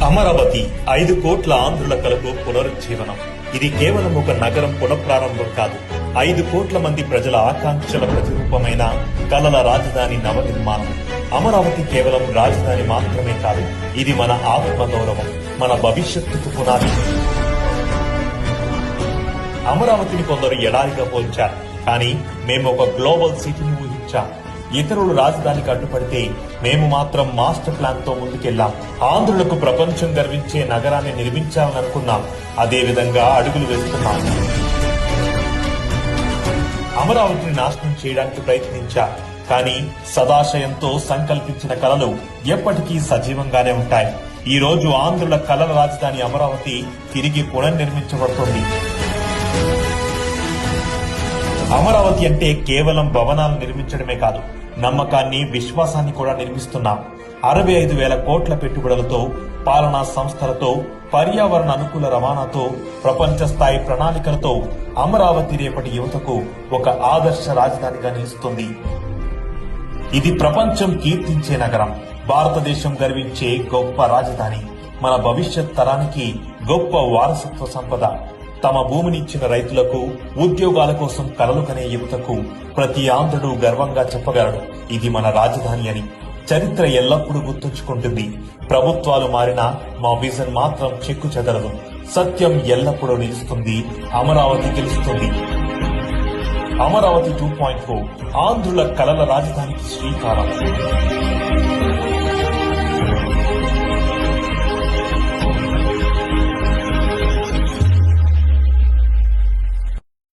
అమరావతి 5 కోట్ల ఆంధ్రుల కలకు పునరుజ్జీవనం. ఇది కేవలం ఒక నగరం పునఃప్రారంభం కాదు, 5 కోట్ల మంది ప్రజల ఆకాంక్షల ప్రతిరూపమైన కలల రాజధాని నవనిర్మాణం. అమరావతి కేవలం రాజధాని మాత్రమే కాదు, ఇది మన ఆత్మగౌరవం, మన భవిష్యత్తుకు పునాది. అమరావతిని కొందరు ఎడారిగా పోల్చారు, కానీ మేము ఒక గ్లోబల్ సిటీని ఊహించాం. ఇతరులు రాజధానికి అడ్డుపడితే మేము మాత్రం మాస్టర్ ప్లాన్ తో ముందుకెళ్లాం. ఆంధ్రులకు ప్రపంచం గర్వించే నగరాన్ని నిర్మించాలని అనుకున్నాం, అదే విధంగా అడుగులు వేస్తున్నాం. అమరావతిని నాశనం చేయడానికి ప్రయత్నించారు, కానీ సదాశయంతో సంకల్పించిన కలలు ఎప్పటికీ సజీవంగానే ఉంటాయి. ఈ రోజు ఆంధ్రుల కలల రాజధాని అమరావతి తిరిగి పునర్నిర్మించబడుతుంది. అమరావతి అంటే కేవలం భవనాలు నిర్మించడమే కాదు, నమ్మకాన్ని, విశ్వాసాన్ని కూడా నిర్మిస్తున్నాం. 65,000 కోట్ల పెట్టుబడులతో, పాలనా సంస్థలతో, పర్యావరణ అనుకూల రవాణాతో, ప్రపంచ స్థాయి ప్రణాళికలతో అమరావతి రేపటి యువతకు ఒక ఆదర్శ రాజధానిగా నిలుస్తుంది. ఇది ప్రపంచం కీర్తించే నగరం, భారతదేశం గర్వించే గొప్ప రాజధాని, మన భవిష్యత్ తరానికి గొప్ప వారసత్వ సంపద. తమ భూమినిచ్చిన రైతులకు, ఉద్యోగాల కోసం కలలు కనే యువతకు ప్రతి ఆంధ్రుడు గర్వంగా చెప్పగలడు, ఇది మన రాజధాని అని. చరిత్ర ఎల్లప్పుడూ గుర్తుంచుకుంటుంది. ప్రభుత్వాలు మారినా మా విజన్ మాత్రం చెక్కు చెదరదు. సత్యం ఎల్లప్పుడూ నిలుస్తుంది. అమరావతి గెలుస్తుంది. అమరావతి 2.0 ఆంధ్రుల కలల రాజధానికి శ్రీకారం.